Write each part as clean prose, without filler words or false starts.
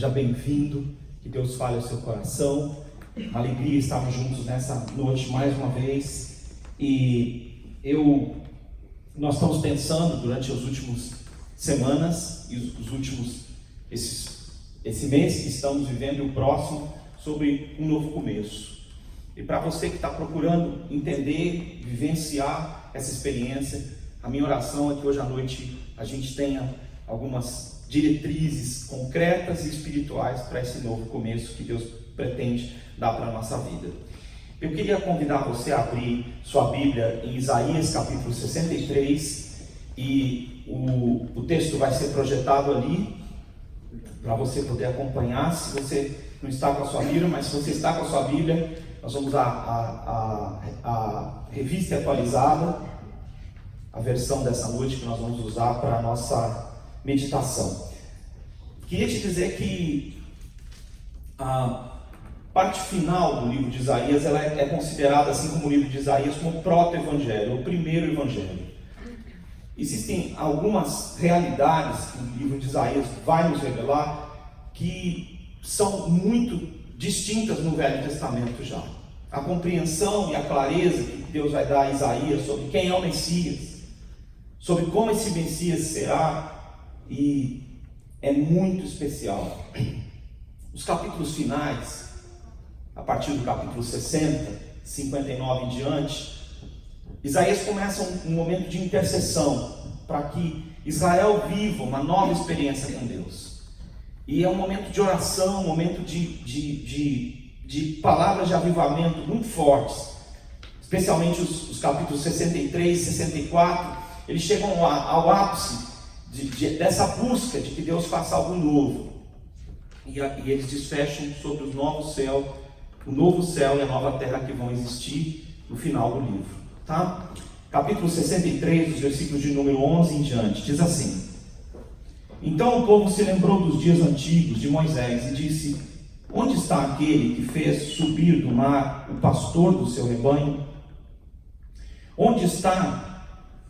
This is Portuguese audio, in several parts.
Seja bem-vindo, que Deus fale ao seu coração. Uma alegria estarmos juntos nessa noite mais uma vez. Nós estamos pensando durante as últimas semanas e esse mês que estamos vivendo e o próximo, sobre um novo começo. E para você que está procurando entender, vivenciar essa experiência, a minha oração é que hoje à noite a gente tenha algumas diretrizes concretas e espirituais para esse novo começo que Deus pretende dar para a nossa vida. Eu queria convidar você a abrir sua Bíblia em Isaías capítulo 63, e o texto vai ser projetado ali para você poder acompanhar. Se você não está com a sua Bíblia, mas se você está com a sua Bíblia, nós vamos usar a revista atualizada, a versão dessa noite que nós vamos usar para a nossa meditação. Queria te dizer que a parte final do livro de Isaías, ela é considerada, assim como o livro de Isaías, como o proto-evangelho, o primeiro evangelho. Existem algumas realidades que o livro de Isaías vai nos revelar que são muito distintas no Velho Testamento já. A compreensão e a clareza que Deus vai dar a Isaías sobre quem é o Messias, sobre como esse Messias será, e é muito especial. Os capítulos finais, a partir do capítulo 60, 59 em diante, Isaías começa um momento de intercessão para que Israel viva uma nova experiência com Deus. E é um momento de oração, um momento de palavras de avivamento muito fortes, especialmente os capítulos 63 e 64, eles chegam ao ápice dessa busca de que Deus faça algo novo, e eles desfecham sobre o novo céu e a nova terra que vão existir no final do livro, tá? Capítulo 63, os versículos de número 11 em diante, diz assim: Então o povo se lembrou dos dias antigos de Moisés e disse: Onde está aquele que fez subir do mar o pastor do seu rebanho? Onde está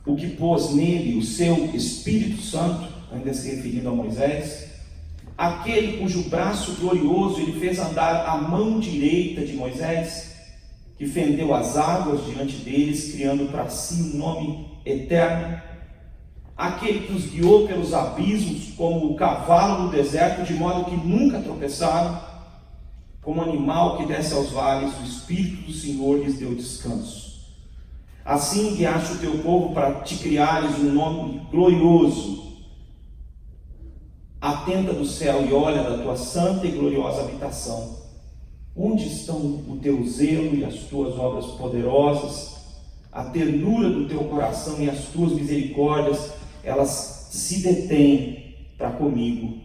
o que pôs nele o seu Espírito Santo, ainda se referindo a Moisés? Aquele cujo braço glorioso ele fez andar à mão direita de Moisés, que fendeu as águas diante deles, criando para si um nome eterno. Aquele que os guiou pelos abismos como o cavalo no deserto, de modo que nunca tropeçaram. Como animal que desce aos vales, o Espírito do Senhor lhes deu descanso. Assim guiaste o teu povo para te criares um nome glorioso. Atenta do céu e olha da tua santa e gloriosa habitação. Onde estão o teu zelo e as tuas obras poderosas? A ternura do teu coração e as tuas misericórdias, elas se detêm para comigo.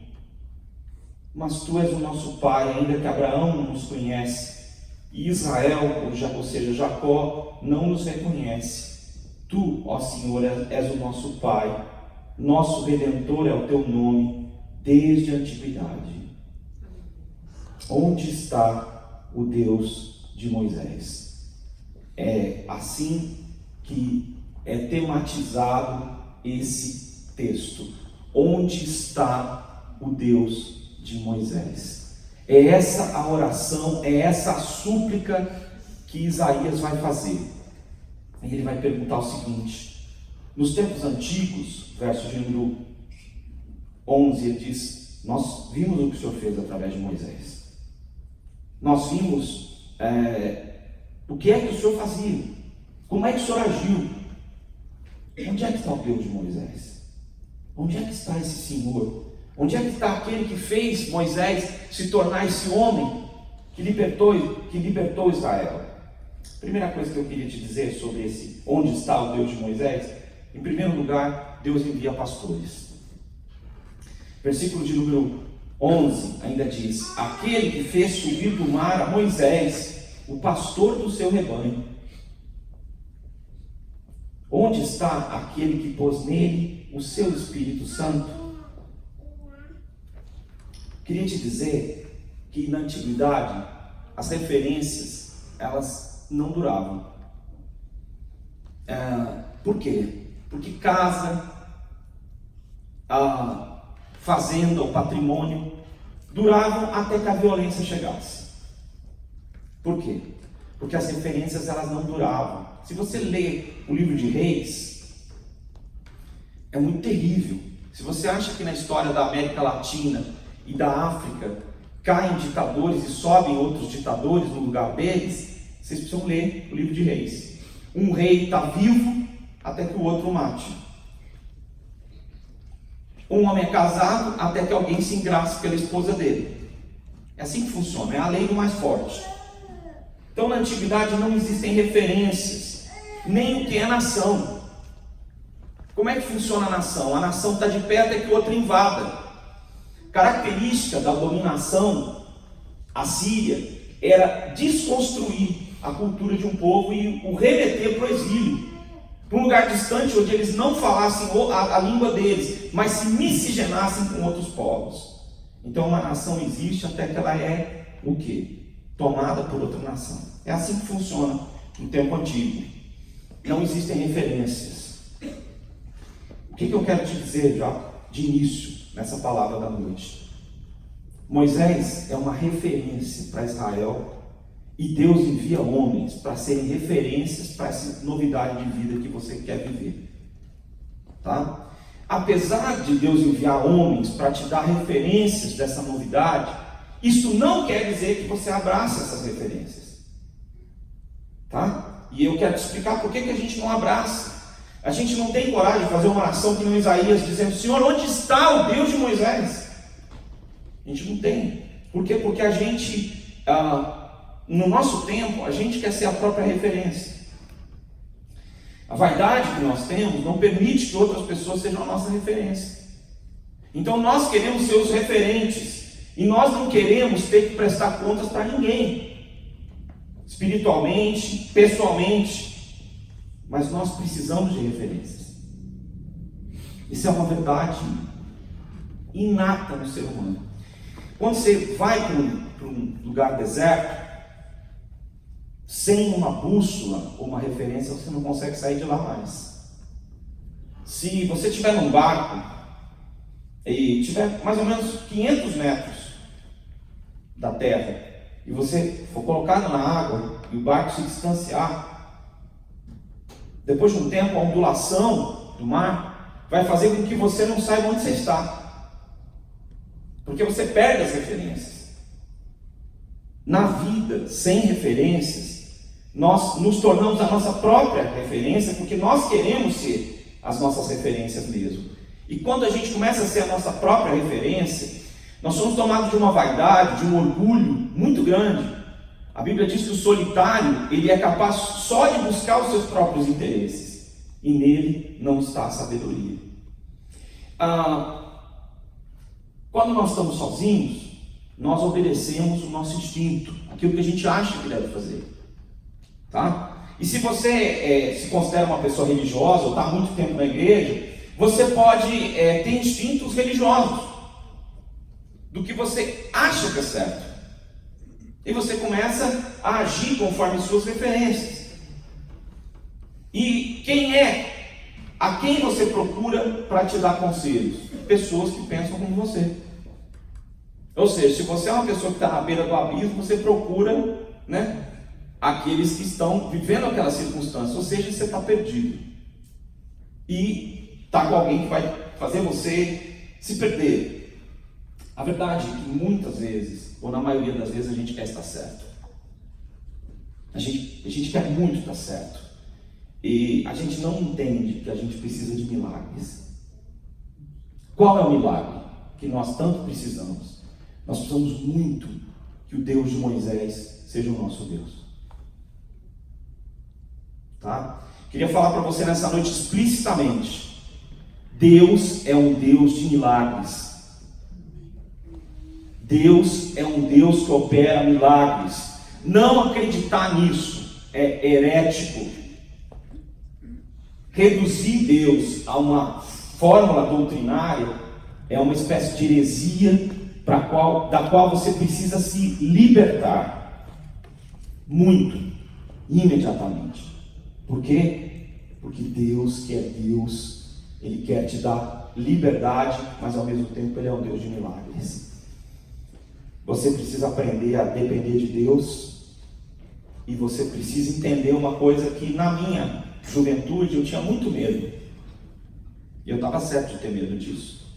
Mas tu és o nosso Pai, ainda que Abraão não nos conhece, e Israel, ou seja, Jacó, não nos reconhece. Tu, ó Senhor, és o nosso Pai, nosso Redentor é o teu nome, desde a antiguidade. Onde está o Deus de Moisés? É assim que é tematizado esse texto. Onde está o Deus de Moisés? É essa a oração, é essa a súplica que Isaías vai fazer. E ele vai perguntar o seguinte: nos tempos antigos, verso de número 11, ele diz: nós vimos o que o Senhor fez através de Moisés. Nós vimos o que é que o Senhor fazia, como é que o Senhor agiu. Onde é que está o Deus de Moisés? Onde é que está esse Senhor? Onde é que está aquele que fez Moisés se tornar esse homem que libertou Israel? Primeira coisa que eu queria te dizer sobre esse onde está o Deus de Moisés: em primeiro lugar, Deus envia pastores. Versículo de número 11 ainda diz: aquele que fez subir do mar a Moisés, o pastor do seu rebanho. Onde está aquele que pôs nele o seu Espírito Santo? Queria te dizer que na antiguidade as referências, elas não duravam. Por quê? Porque casa, a fazenda, o patrimônio, duravam até que a violência chegasse. Por quê? Porque as referências elas não duravam. Se você lê o livro de Reis, é muito terrível. Se você acha que na história da América Latina e da África caem ditadores e sobem outros ditadores no lugar deles, vocês precisam ler o livro de Reis. Um rei está vivo até que o outro o mate. Um homem é casado até que alguém se engrace pela esposa dele. É assim que funciona, é a lei do mais forte. Então na antiguidade não existem referências, nem o que é nação. Como é que funciona a nação? A nação está de pé até que o outro invada. Característica da dominação assíria era desconstruir a cultura de um povo e o remeter para o exílio, para um lugar distante onde eles não falassem a língua deles, mas se miscigenassem com outros povos. Então uma nação existe até que ela é o quê? Tomada por outra nação. É assim que funciona no tempo antigo. Não existem referências. O que eu quero te dizer já de início nessa palavra da noite? Moisés é uma referência para Israel e Deus envia homens para serem referências para essa novidade de vida que você quer viver. Tá? Apesar de Deus enviar homens para te dar referências dessa novidade, isso não quer dizer que você abrace essas referências. Tá? E eu quero te explicar por que a gente não abraça. A gente não tem coragem de fazer uma oração que nem Isaías, dizendo: Senhor, onde está o Deus de Moisés? A gente não tem. Por quê? Porque a gente, no nosso tempo, a gente quer ser a própria referência. A vaidade que nós temos não permite que outras pessoas sejam a nossa referência. Então nós queremos ser os referentes. E nós não queremos ter que prestar contas para ninguém, espiritualmente, pessoalmente, mas nós precisamos de referências. Isso é uma verdade inata no ser humano. Quando você vai para um lugar deserto, sem uma bússola ou uma referência, você não consegue sair de lá mais. Se você estiver num barco e tiver mais ou menos 500 metros da terra, e você for colocado na água e o barco se distanciar, depois de um tempo a ondulação do mar vai fazer com que você não saiba onde você está, porque você perde as referências. Na vida sem referências, nós nos tornamos a nossa própria referência, porque nós queremos ser as nossas referências mesmo. E quando a gente começa a ser a nossa própria referência, nós somos tomados de uma vaidade, de um orgulho muito grande. A Bíblia diz que o solitário, ele é capaz só de buscar os seus próprios interesses, e nele não está a sabedoria. Quando nós estamos sozinhos, nós obedecemos o nosso instinto, aquilo que a gente acha que deve fazer. Tá? E se você se considera uma pessoa religiosa, ou está há muito tempo na igreja, você pode ter instintos religiosos, do que você acha que é certo. E você começa a agir conforme suas referências. E a quem você procura para te dar conselhos? Pessoas que pensam como você. Ou seja, se você é uma pessoa que está na beira do abismo, você procura, aqueles que estão vivendo aquela circunstância. Ou seja, você está perdido. E está com alguém que vai fazer você se perder. A verdade é que muitas vezes, ou na maioria das vezes, a gente quer estar certo. A gente quer muito estar certo. E a gente não entende que a gente precisa de milagres. Qual é o milagre que nós tanto precisamos? Nós precisamos muito que o Deus de Moisés seja o nosso Deus. Tá? Queria falar para você nessa noite explicitamente. Deus é um Deus de milagres. Deus é um Deus que opera milagres. Não acreditar nisso é herético. Reduzir Deus a uma fórmula doutrinária é uma espécie de heresia da qual você precisa se libertar. Muito, imediatamente. Por quê? Porque Deus, que é Deus, Ele quer te dar liberdade, mas ao mesmo tempo Ele é um Deus de milagres. Você precisa aprender a depender de Deus. E você precisa entender uma coisa que na minha juventude eu tinha muito medo. E eu estava certo de ter medo disso.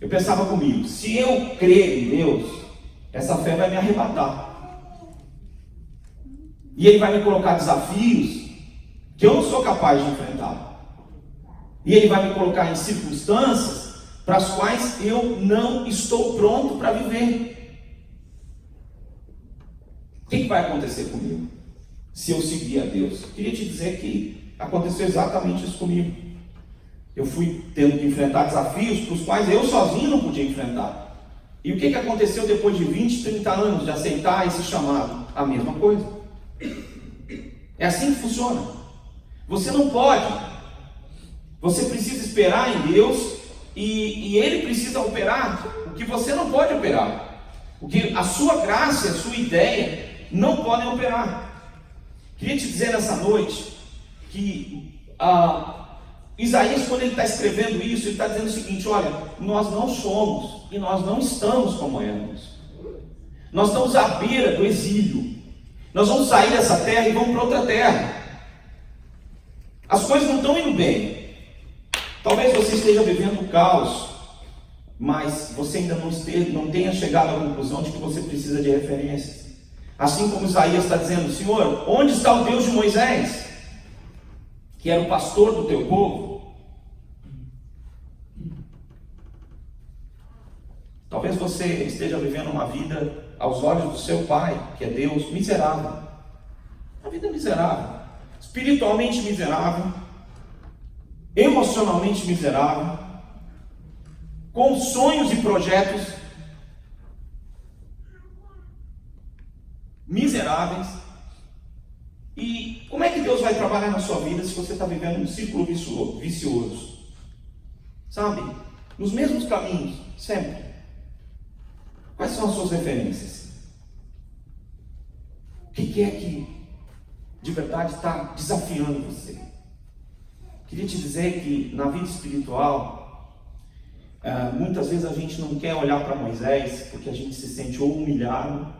Eu pensava comigo, se eu crer em Deus, essa fé vai me arrebatar. E Ele vai me colocar desafios que eu não sou capaz de enfrentar. E Ele vai me colocar em circunstâncias para as quais eu não estou pronto para viver. O que vai acontecer comigo se eu seguir a Deus? Eu queria te dizer que aconteceu exatamente isso comigo. Eu fui tendo que enfrentar desafios para os quais eu sozinho não podia enfrentar. E o que aconteceu depois de 20, 30 anos de aceitar esse chamado? A mesma coisa. É assim que funciona. Você não pode. Você precisa esperar em Deus e Ele precisa operar o que você não pode operar. O que a sua graça e a sua ideia não podem operar. Queria te dizer nessa noite que Isaías, quando ele está escrevendo isso, ele está dizendo o seguinte: olha, nós não somos e nós não estamos como éramos. Nós estamos à beira do exílio. Nós vamos sair dessa terra e vamos para outra terra. As coisas não estão indo bem. Talvez você esteja vivendo o caos, mas você ainda não tenha chegado à conclusão de que você precisa de referências. Assim como Isaías está dizendo: Senhor, onde está o Deus de Moisés, que era o pastor do teu povo? Talvez você esteja vivendo uma vida aos olhos do seu pai, que é Deus, miserável. Uma vida miserável, espiritualmente miserável, emocionalmente miserável, com sonhos e projetos miseráveis. E como é que Deus vai trabalhar na sua vida se você está vivendo um círculo vicioso? Sabe? Nos mesmos caminhos, sempre. Quais são as suas referências? O que é que de verdade está desafiando você? Queria te dizer que na vida espiritual, muitas vezes a gente não quer olhar para Moisés porque a gente se sente ou humilhado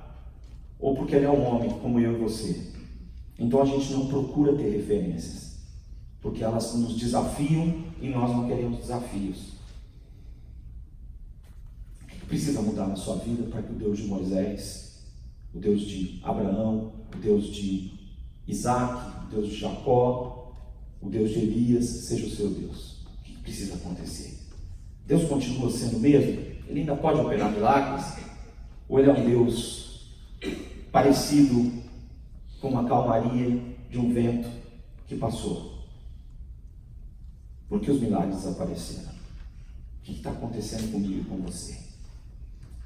ou porque ele é um homem como eu e você. Então a gente não procura ter referências, porque elas nos desafiam e nós não queremos desafios. O que precisa mudar na sua vida para que o Deus de Moisés, o Deus de Abraão, o Deus de Isaac, o Deus de Jacó, o Deus de Elias seja o seu Deus? O que precisa acontecer? Deus continua sendo o mesmo? Ele ainda pode operar milagres? Ou ele é um Deus parecido com a calmaria de um vento que passou? Por que os milagres desapareceram? O que está acontecendo comigo e com você?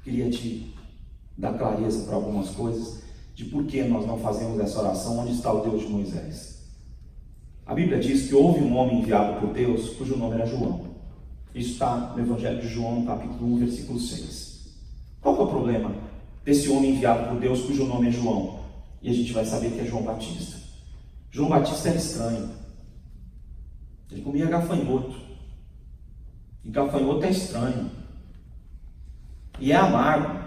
Queria te dar clareza para algumas coisas de por que nós não fazemos essa oração: onde está o Deus de Moisés? A Bíblia diz que houve um homem enviado por Deus cujo nome era João. Isso está no Evangelho de João, no capítulo 1, versículo 6. Qual que é o problema desse homem enviado por Deus cujo nome é João? E a gente vai saber que é João Batista. João Batista era estranho. Ele comia gafanhoto. E gafanhoto é estranho. E é amargo.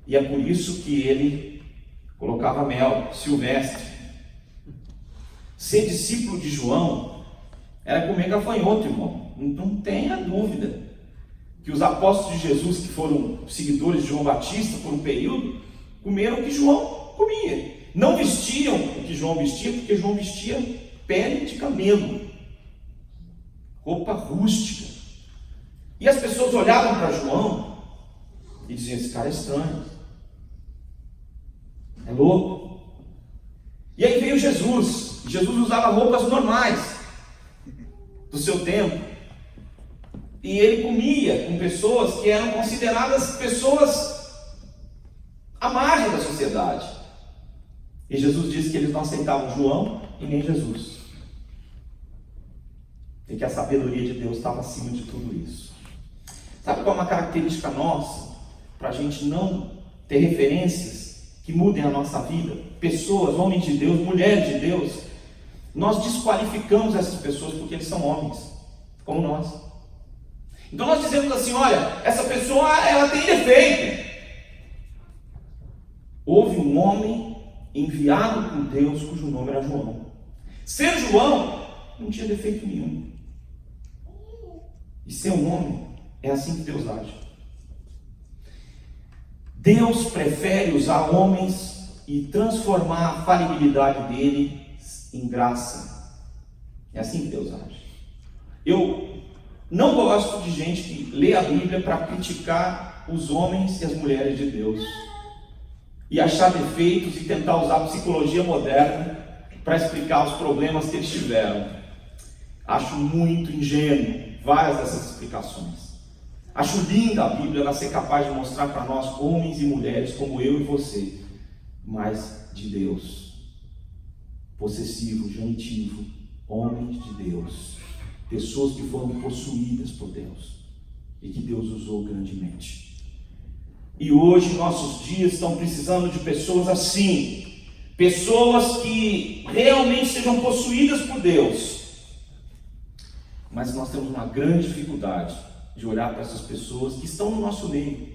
E é por isso que ele colocava mel silvestre. Ser discípulo de João era comer gafanhoto, irmão. Não tenha dúvida que os apóstolos de Jesus, que foram seguidores de João Batista por um período, comeram o que João comia. Não vestiam o que João vestia, porque João vestia pele de camelo, roupa rústica. E as pessoas olhavam para João e diziam: esse cara é estranho, é louco. E aí veio Jesus. Jesus usava roupas normais do seu tempo. E ele comia com pessoas que eram consideradas pessoas à margem da sociedade. E Jesus disse que eles não aceitavam João e nem Jesus. E que a sabedoria de Deus estava acima de tudo isso. Sabe qual é uma característica nossa para a gente não ter referências que mudem a nossa vida? Pessoas, homens de Deus, mulheres de Deus. Nós desqualificamos essas pessoas porque eles são homens, como nós. Então nós dizemos assim: olha, essa pessoa ela tem defeito, houve um homem enviado por Deus cujo nome era João. Ser João não tinha defeito nenhum. E ser um homem é assim que Deus age. Deus prefere usar homens e transformar a falibilidade dele em graça. É assim que Deus age. Eu não gosto de gente que lê a Bíblia para criticar os homens e as mulheres de Deus e achar defeitos e tentar usar a psicologia moderna para explicar os problemas que eles tiveram. Acho muito ingênuo várias dessas explicações. Acho linda a Bíblia ela ser capaz de mostrar para nós, homens e mulheres como eu e você, mas de Deus. Possessivo, genitivo, homens de Deus. Pessoas que foram possuídas por Deus e que Deus usou grandemente. E hoje, nossos dias estão precisando de pessoas assim. Pessoas que realmente sejam possuídas por Deus. Mas nós temos uma grande dificuldade de olhar para essas pessoas que estão no nosso meio.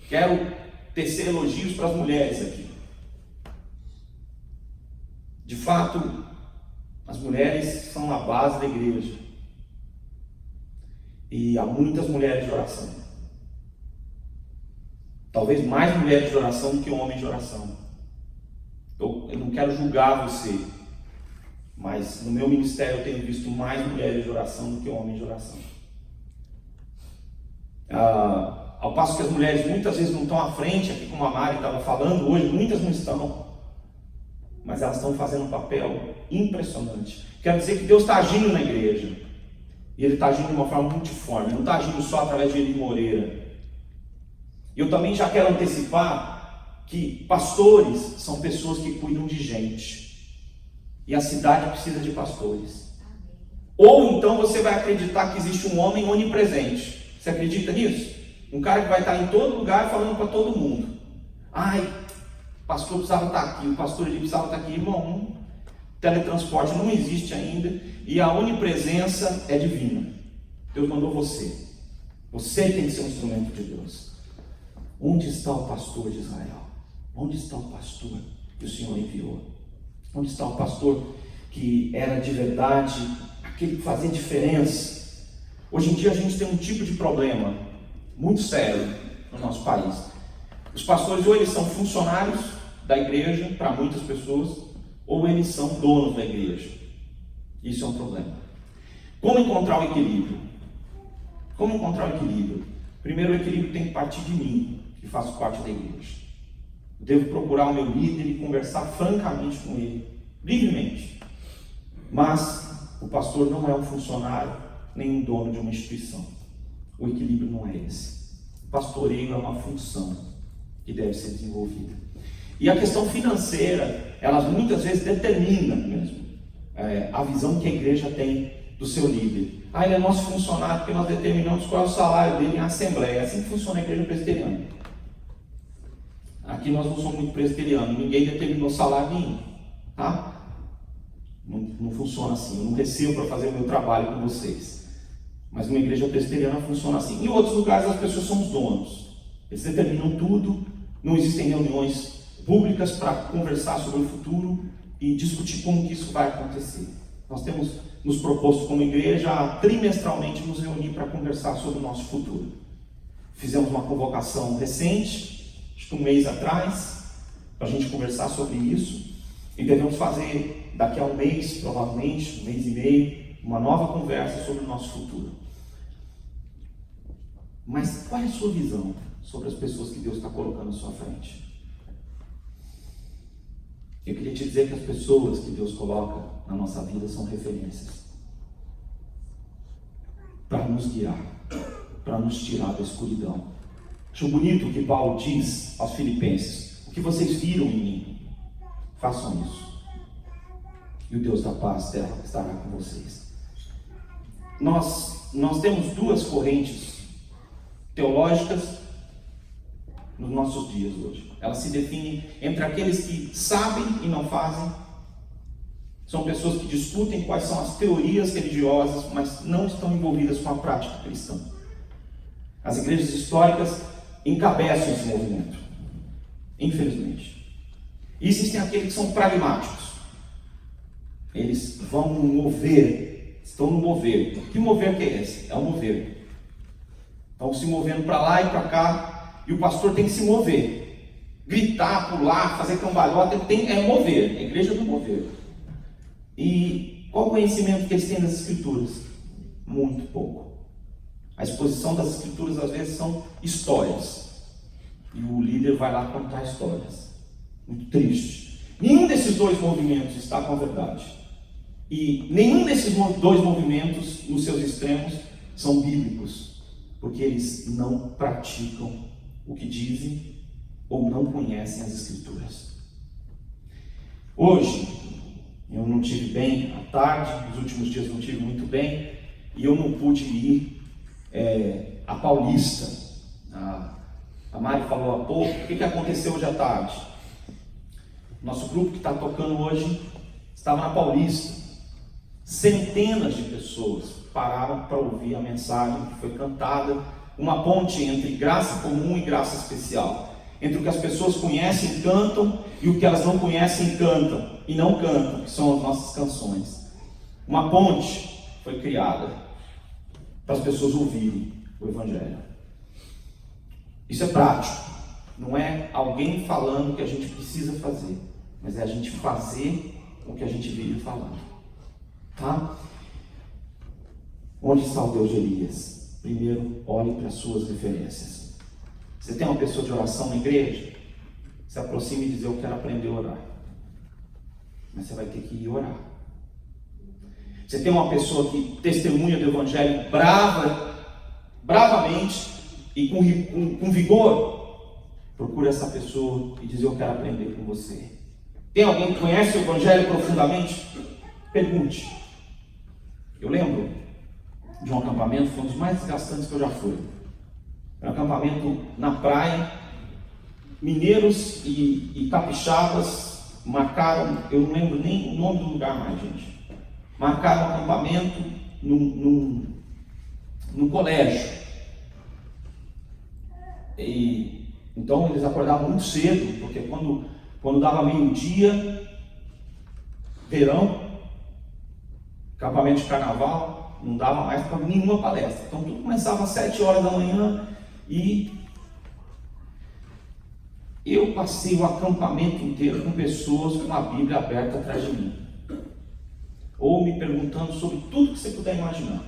Quero tecer elogios para as mulheres aqui. De fato, as mulheres são a base da igreja. E há muitas mulheres de oração. Talvez mais mulheres de oração do que homens de oração. Eu não quero julgar você, mas no meu ministério eu tenho visto mais mulheres de oração do que homens de oração. Ao passo que as mulheres muitas vezes não estão à frente, aqui como a Mari estava falando, hoje muitas não estão, mas elas estão fazendo um papel impressionante. Quero dizer que Deus está agindo na igreja, e Ele está agindo de uma forma multiforme, Ele não está agindo só através de Eli Moreira. Eu também já quero antecipar que pastores são pessoas que cuidam de gente, e a cidade precisa de pastores. Ou então você vai acreditar que existe um homem onipresente. Você acredita nisso? Um cara que vai estar em todo lugar falando para todo mundo. Ai, o pastor precisava estar aqui, o pastor ali precisava estar aqui. Irmão, teletransporte não existe ainda, e a onipresença é divina. Deus mandou você. Você tem que ser um instrumento de Deus. Onde está o pastor de Israel? Onde está o pastor que o Senhor enviou? Onde está o pastor que era de verdade, aquele que fazia diferença? Hoje em dia a gente tem um tipo de problema muito sério no nosso país. Os pastores ou eles são funcionários da igreja para muitas pessoas, ou eles são donos da igreja. Isso é um problema. Como encontrar o equilíbrio? Como encontrar o equilíbrio? Primeiro, o equilíbrio tem que partir de mim, que faço parte da igreja. Eu devo procurar o meu líder e conversar francamente com ele, livremente. Mas o pastor não é um funcionário, nem um dono de uma instituição. O equilíbrio não é esse. O pastoreio é uma função que deve ser desenvolvida. E a questão financeira, elas muitas vezes determinam mesmo a visão que a igreja tem do seu líder. Ele é nosso funcionário porque nós determinamos qual é o salário dele em assembleia. É assim que funciona a igreja presbiteriana. Aqui nós não somos muito presbiterianos, ninguém determinou salário nenhum, tá? Não funciona assim, eu não recebo para fazer o meu trabalho com vocês. Mas uma igreja presbiteriana funciona assim. Em outros lugares as pessoas são os donos. Eles determinam tudo, não existem reuniões públicas para conversar sobre o futuro e discutir como que isso vai acontecer. Nós temos nos proposto como igreja a trimestralmente nos reunir para conversar sobre o nosso futuro. Fizemos uma convocação recente, acho que um mês atrás, para a gente conversar sobre isso, e devemos fazer daqui a um mês, provavelmente, um mês e meio, uma nova conversa sobre o nosso futuro. Mas qual é a sua visão sobre as pessoas que Deus está colocando à sua frente? Eu queria te dizer que as pessoas que Deus coloca na nossa vida são referências para nos guiar, para nos tirar da escuridão. Acho bonito o que Paulo diz aos Filipenses: o que vocês viram em mim, façam isso, e o Deus da paz estará com vocês. Nós temos duas correntes teológicas nos nossos dias hoje. Elas se definem entre aqueles que sabem e não fazem. São pessoas que discutem quais são as teorias religiosas, mas não estão envolvidas com a prática cristã. As igrejas históricas encabeçam esse movimento. Infelizmente. E existem aqueles que são pragmáticos. Eles vão mover, estão no mover. Que mover que é esse? É o mover. Estão se movendo para lá e para cá, e o pastor tem que se mover. Gritar, pular, fazer cambalhota, é mover, é a igreja do mover. E qual o conhecimento que eles têm das Escrituras? Muito pouco. A exposição das Escrituras às vezes são histórias, e o líder vai lá contar histórias. Muito triste. Nenhum desses dois movimentos está com a verdade, e nenhum desses dois movimentos, nos seus extremos, são bíblicos, porque eles não praticam o que dizem ou não conhecem as Escrituras. Hoje eu não tive bem à tarde, nos últimos dias não tive muito bem, e eu não pude ir a Paulista. A Mari falou há pouco. O que aconteceu hoje à tarde? Nosso grupo que está tocando hoje estava na Paulista. Centenas de pessoas pararam para ouvir a mensagem que foi cantada, uma ponte entre graça comum e graça especial, entre o que as pessoas conhecem e cantam e o que elas não conhecem cantam e não cantam, que são as nossas canções. Uma ponte foi criada para as pessoas ouvirem o Evangelho. Isso é prático, não é alguém falando o que a gente precisa fazer, mas é a gente fazer o que a gente vive falando, tá? Onde está o Deus de Elias? Primeiro, olhe para as suas referências. Você tem uma pessoa de oração na igreja? Se aproxime e diz: eu quero aprender a orar. Mas você vai ter que ir orar. Você tem uma pessoa que testemunha do Evangelho bravamente e com vigor? Procure essa pessoa e diz: eu quero aprender com você. Tem alguém que conhece o Evangelho profundamente? Pergunte. Eu lembro de um acampamento, foi um dos mais desgastantes que eu já fui. Era um acampamento na praia. Mineiros e capixabas marcaram, eu não lembro nem o nome do lugar mais, gente. Marcaram um acampamento num colégio. E então eles acordavam muito cedo, porque quando dava meio-dia, verão, acampamento de carnaval, não dava mais para nenhuma palestra. Então tudo começava às 7 horas da manhã e eu passei o acampamento inteiro com pessoas com a Bíblia aberta atrás de mim, ou me perguntando sobre tudo que você puder imaginar.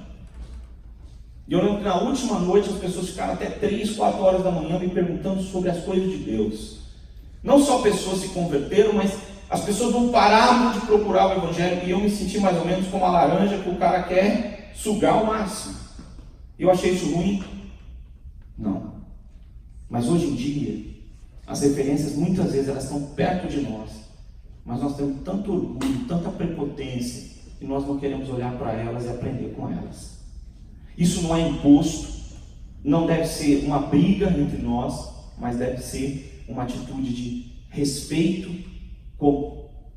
E eu lembro que na última noite as pessoas ficaram até 3, 4 horas da manhã me perguntando sobre as coisas de Deus. Não só pessoas se converteram, mas as pessoas não paravam de procurar o Evangelho, e eu me senti mais ou menos como a laranja que o cara quer sugar ao máximo. Eu achei isso ruim? Não. Mas hoje em dia, as referências muitas vezes elas estão perto de nós, mas nós temos tanto orgulho, tanta prepotência, que nós não queremos olhar para elas e aprender com elas. Isso não é imposto, não deve ser uma briga entre nós, mas deve ser uma atitude de respeito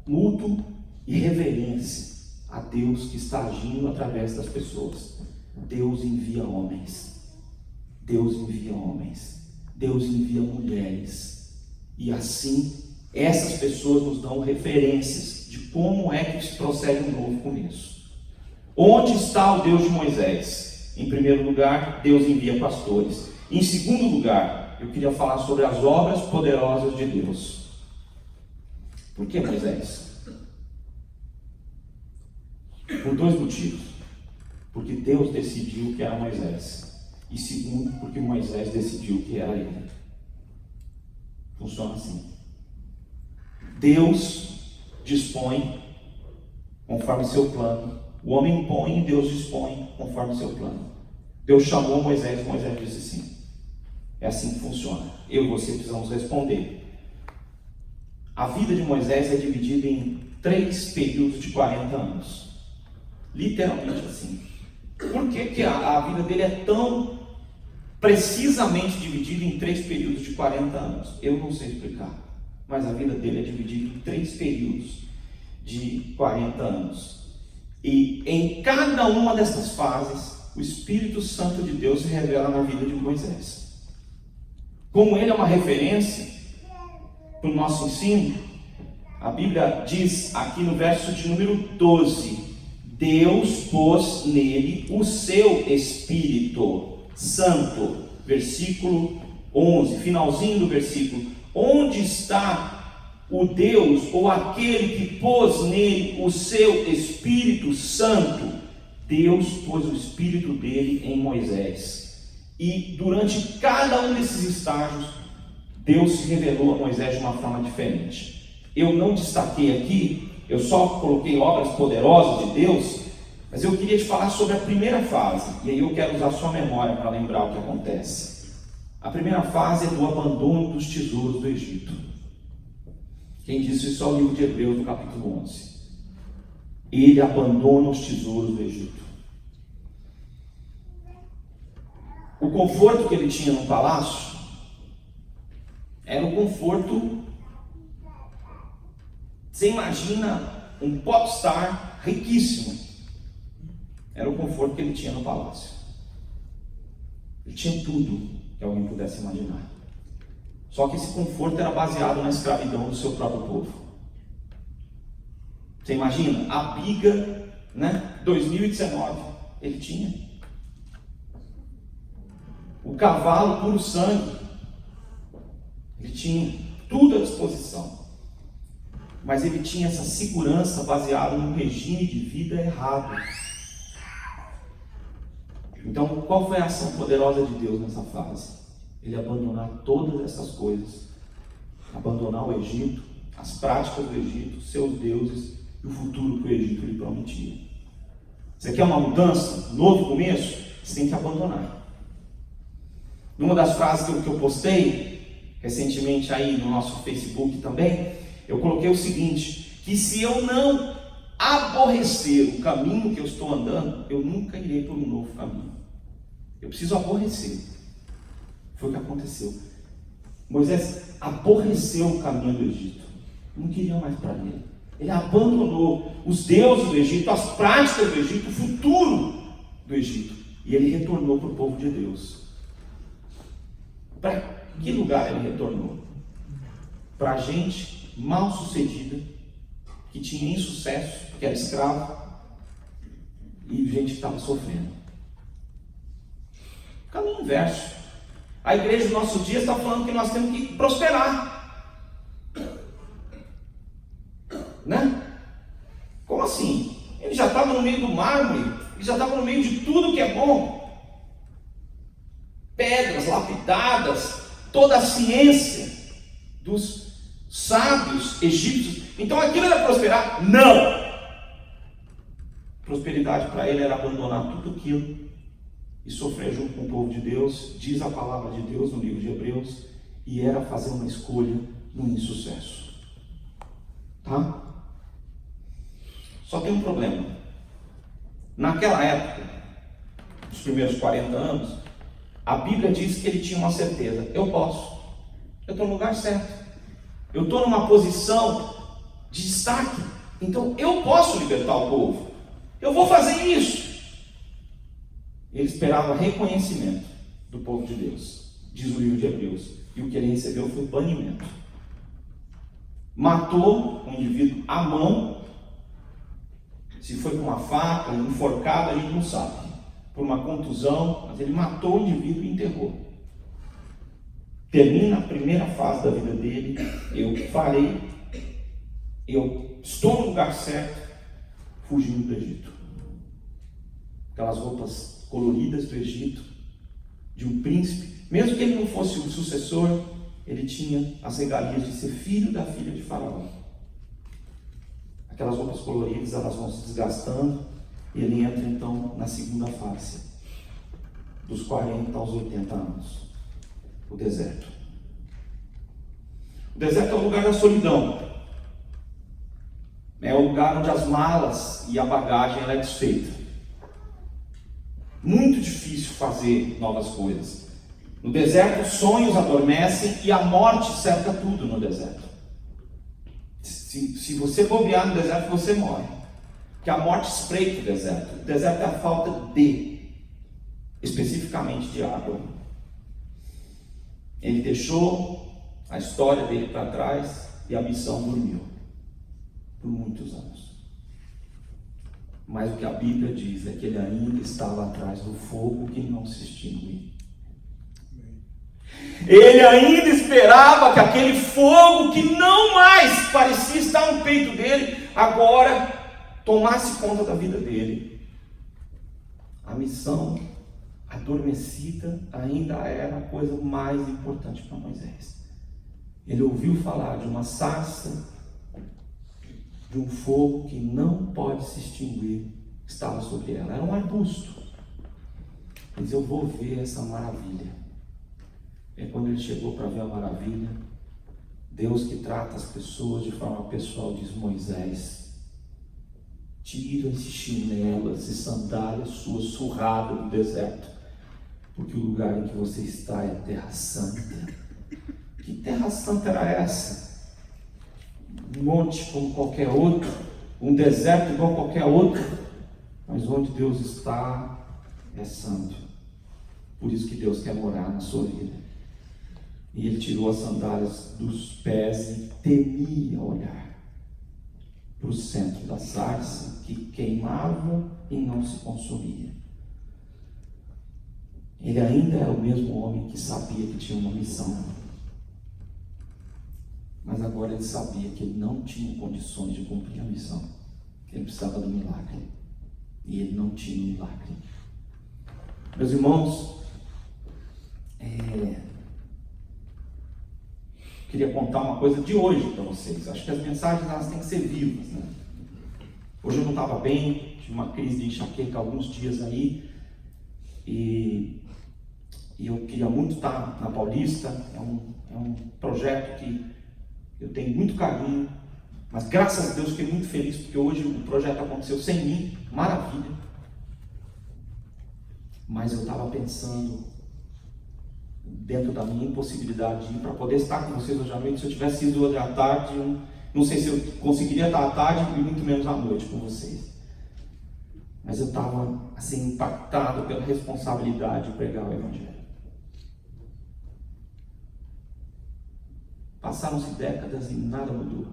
mútuo e reverência a Deus que está agindo através das pessoas. Deus envia homens, Deus envia homens, Deus envia mulheres, e assim essas pessoas nos dão referências de como é que se procede um novo começo. Onde está o Deus de Moisés? Em primeiro lugar, Deus envia pastores. Em segundo lugar, eu queria falar sobre as obras poderosas de Deus. Por que Moisés? Por 2 motivos. Porque Deus decidiu que era Moisés. E segundo, porque Moisés decidiu que era ele. Funciona assim. Deus dispõe conforme seu plano. O homem impõe e Deus dispõe conforme seu plano. Deus chamou Moisés, Moisés disse sim. É assim que funciona. Eu e você precisamos responder. A vida de Moisés é dividida em 3 períodos de 40 anos. Literalmente assim. Por que a vida dele é tão precisamente dividida em 3 períodos de 40 anos? Eu não sei explicar. Mas a vida dele é dividida em 3 períodos de 40 anos. E em cada uma dessas fases, o Espírito Santo de Deus se revela na vida de Moisés. Como ele é uma referência, para o nosso ensino, a Bíblia diz aqui no verso de número 12: Deus pôs nele o seu Espírito Santo. Versículo 11, finalzinho do versículo. Onde está o Deus, ou aquele que pôs nele o seu Espírito Santo? Deus pôs o Espírito dele em Moisés. E durante cada um desses estágios, Deus se revelou a Moisés de uma forma diferente. Eu não destaquei aqui, eu só coloquei obras poderosas de Deus, mas eu queria te falar sobre a primeira fase, e aí eu quero usar sua memória para lembrar o que acontece. A primeira fase é do abandono dos tesouros do Egito. Quem disse isso é o livro de Hebreus, no capítulo 11. Ele abandona os tesouros do Egito. O conforto que ele tinha no palácio era um conforto. Você imagina um popstar riquíssimo. Era o conforto que ele tinha no palácio. Ele tinha tudo que alguém pudesse imaginar. Só que esse conforto era baseado na escravidão do seu próprio povo. Você imagina? A biga, 2019, ele tinha. O cavalo puro sangue, ele tinha tudo à disposição. Mas ele tinha essa segurança baseada num regime de vida errado. Então, qual foi a ação poderosa de Deus nessa fase? Ele abandonar todas essas coisas. Abandonar o Egito, as práticas do Egito, seus deuses e o futuro que o Egito lhe prometia. Você quer uma mudança, um novo começo? Você tem que abandonar. Numa das frases que eu postei recentemente aí no nosso Facebook também, eu coloquei o seguinte: que se eu não aborrecer o caminho que eu estou andando, eu nunca irei por um novo caminho. Eu preciso aborrecer. Foi o que aconteceu. Moisés aborreceu o caminho do Egito. Não queria mais para ele. Ele abandonou os deuses do Egito, as práticas do Egito, o futuro do Egito. E ele retornou para o povo de Deus. Para que lugar ele retornou? Para gente mal sucedida, que tinha insucesso, que era escravo, e gente que estava sofrendo. Caminho inverso. A igreja do nosso dia está falando que nós temos que prosperar. Como assim? Ele já estava no meio do mármore, ele já estava no meio de tudo que é bom. Pedras lapidadas, toda a ciência dos sábios egípcios. Então aquilo era prosperar? Não! Prosperidade para ele era abandonar tudo aquilo e sofrer junto com o povo de Deus, diz a palavra de Deus no livro de Hebreus, e era fazer uma escolha no insucesso. Tá? Só tem um problema. Naquela época, nos primeiros 40 anos, a Bíblia diz que ele tinha uma certeza: eu posso, eu estou no lugar certo, eu estou numa posição de destaque, então eu posso libertar o povo, eu vou fazer isso. Ele esperava reconhecimento do povo de Deus, diz o livro de Hebreus, e o que ele recebeu foi banimento. Matou um indivíduo à mão, se foi com uma faca, enforcado, a gente não sabe, por uma contusão, mas ele matou o indivíduo e enterrou. Termina a primeira fase da vida dele: eu farei, eu estou no lugar certo, fugindo do Egito. Aquelas roupas coloridas do Egito, de um príncipe, mesmo que ele não fosse o sucessor, ele tinha as regalias de ser filho da filha de Faraó. Aquelas roupas coloridas, elas vão se desgastando, e ele entra então na segunda fase, dos 40 aos 80 anos, o deserto. O deserto é o lugar da solidão, é o lugar onde as malas e a bagagem ela é desfeita. Muito difícil fazer novas coisas. No deserto, os sonhos adormecem e a morte cerca tudo no deserto. Se você bobear no deserto, você morre. Porque a morte espreita o deserto. O deserto é a falta especificamente de água. Ele deixou a história dele para trás e a missão dormiu por muitos anos. Mas o que a Bíblia diz é que ele ainda estava atrás do fogo que não se extingue. Ele ainda esperava que aquele fogo que não mais parecia estar no peito dele, agora tomasse conta da vida dele. A missão adormecida ainda era a coisa mais importante para Moisés. Ele ouviu falar de uma sarça, de um fogo que não pode se extinguir, que estava sobre ela. Era um arbusto. Ele disse: eu vou ver essa maravilha. E quando ele chegou para ver a maravilha, Deus, que trata as pessoas de forma pessoal, diz: Moisés, tira esse chinelo, esse sandália sua surrada no deserto, porque o lugar em que você está é terra santa. Que terra santa era essa? Um monte como qualquer outro, um deserto igual qualquer outro, mas onde Deus está é santo. Por isso que Deus quer morar na sua vida. E ele tirou as sandálias dos pés e temia olhar para o centro da sarça que queimava e não se consumia. Ele ainda era o mesmo homem que sabia que tinha uma missão, mas agora ele sabia que ele não tinha condições de cumprir a missão. Ele precisava do milagre, e ele não tinha o milagre. Meus irmãos, queria contar uma coisa de hoje para vocês. Acho que as mensagens elas têm que ser vivas, né? Hoje eu não estava bem, tive uma crise de enxaqueca há alguns dias aí, e eu queria muito estar na Paulista. É um projeto que eu tenho muito carinho, mas graças a Deus fiquei muito feliz, porque hoje o projeto aconteceu sem mim, maravilha. Mas eu estava pensando, dentro da minha impossibilidade de ir para poder estar com vocês hoje à noite. Se eu tivesse ido hoje à tarde, não sei se eu conseguiria estar à tarde e muito menos à noite com vocês. Mas eu estava assim impactado pela responsabilidade de pregar o Evangelho. Passaram-se décadas e nada mudou.